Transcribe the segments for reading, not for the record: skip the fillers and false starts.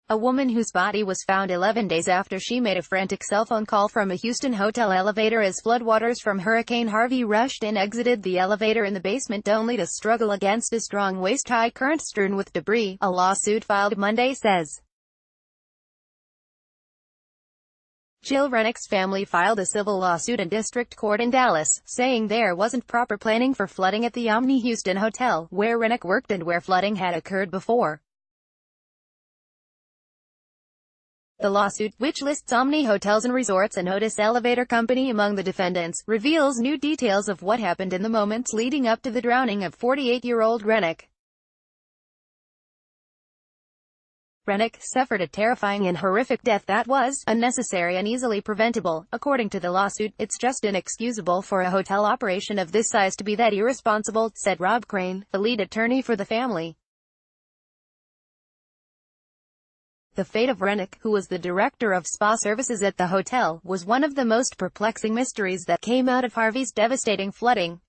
A woman whose body was found 11 days after she made a frantic cell phone call from a Houston hotel elevator as floodwaters from Hurricane Harvey rushed and exited the elevator in the basement only to struggle against a strong waist-high current strewn with debris, a lawsuit filed Monday says. Jill Rennick's family filed a civil lawsuit in district court in Dallas, saying there wasn't proper planning for flooding at the Omni Houston Hotel, where Rennick worked and where flooding had occurred before. The lawsuit, which lists Omni Hotels and Resorts and Otis Elevator Company among the defendants, reveals new details of what happened in the moments leading up to the drowning of 48-year-old Rennick. Rennick suffered a terrifying and horrific death that was unnecessary and easily preventable. According to the lawsuit, it's just inexcusable for a hotel operation of this size to be that irresponsible, said Rob Crane, the lead attorney for the family. The fate of Rennick, who was the director of spa services at the hotel, was one of the most perplexing mysteries that came out of Harvey's devastating flooding.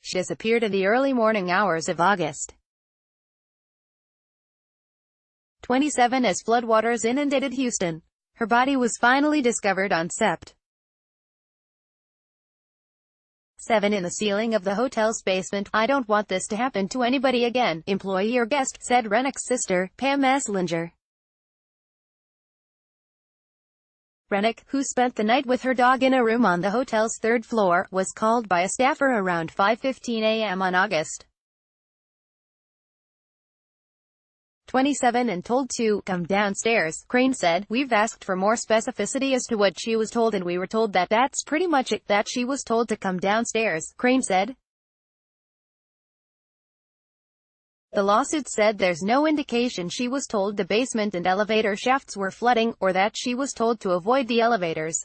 She disappeared in the early morning hours of August 27 as floodwaters inundated Houston. Her body was finally discovered on Sept. 7 in the ceiling of the hotel's basement. I don't want this to happen to anybody again, employee or guest, said Rennick's sister, Pam Esslinger. Rennick, who spent the night with her dog in a room on the hotel's third floor, was called by a staffer around 5:15 a.m. on August 27 and told to come downstairs. Crane said, "We've asked for more specificity as to what she was told and we were told that that's pretty much it, that she was told to come downstairs," Crane said. The lawsuit said there's no indication she was told the basement and elevator shafts were flooding, or that she was told to avoid the elevators.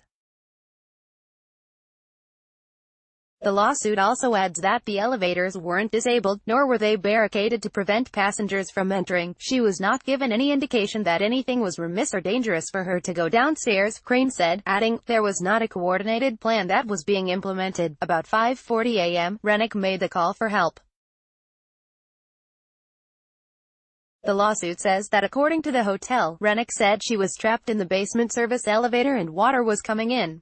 The lawsuit also adds that the elevators weren't disabled, nor were they barricaded to prevent passengers from entering. She was not given any indication that anything was remiss or dangerous for her to go downstairs, Crane said, adding, there was not a coordinated plan that was being implemented. About 5:40 a.m., Rennick made the call for help. The lawsuit says that according to the hotel, Rennick said she was trapped in the basement service elevator and water was coming in.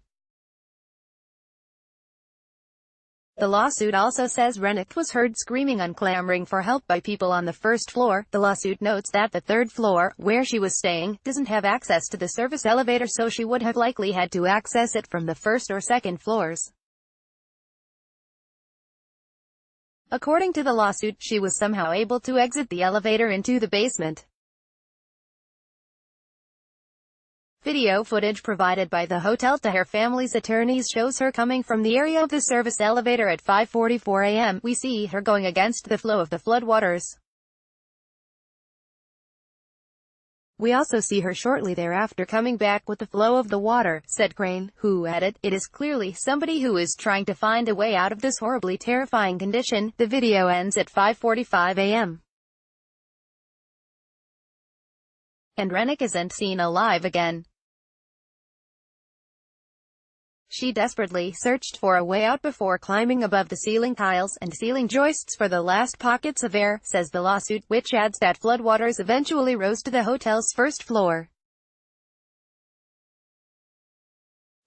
The lawsuit also says Rennick was heard screaming and clamoring for help by people on the first floor. The lawsuit notes that the third floor, where she was staying, doesn't have access to the service elevator, so she would have likely had to access it from the first or second floors. According to the lawsuit, she was somehow able to exit the elevator into the basement. Video footage provided by the hotel to her family's attorneys shows her coming from the area of the service elevator at 5:44 a.m. We see her going against the flow of the floodwaters. We also see her shortly thereafter coming back with the flow of the water, said Crane, who added, it is clearly somebody who is trying to find a way out of this horribly terrifying condition. The video ends at 5:45 a.m. and Rennick isn't seen alive again. She desperately searched for a way out before climbing above the ceiling tiles and ceiling joists for the last pockets of air, says the lawsuit, which adds that floodwaters eventually rose to the hotel's first floor.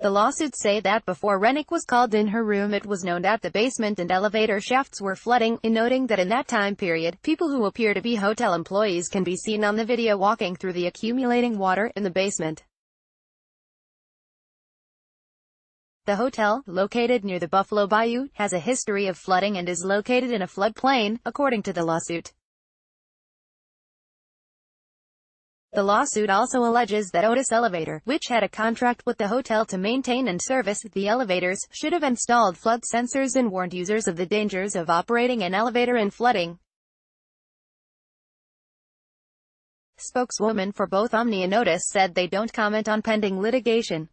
The lawsuits say that before Rennick was called in her room, it was known that the basement and elevator shafts were flooding, in noting that in that time period, people who appear to be hotel employees can be seen on the video walking through the accumulating water in the basement. The hotel, located near the Buffalo Bayou, has a history of flooding and is located in a floodplain, according to the lawsuit. The lawsuit also alleges that Otis Elevator, which had a contract with the hotel to maintain and service the elevators, should have installed flood sensors and warned users of the dangers of operating an elevator in flooding. Spokeswoman for both Omni and Otis said they don't comment on pending litigation.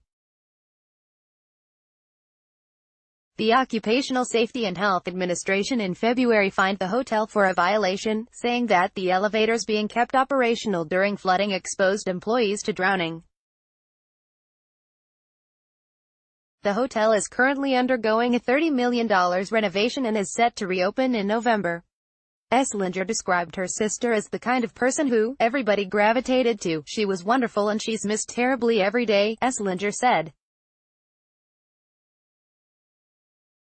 The Occupational Safety and Health Administration in February fined the hotel for a violation, saying that the elevators being kept operational during flooding exposed employees to drowning. The hotel is currently undergoing a $30 million renovation and is set to reopen in November. Esslinger described her sister as the kind of person who everybody gravitated to. She was wonderful and she's missed terribly every day, Esslinger said.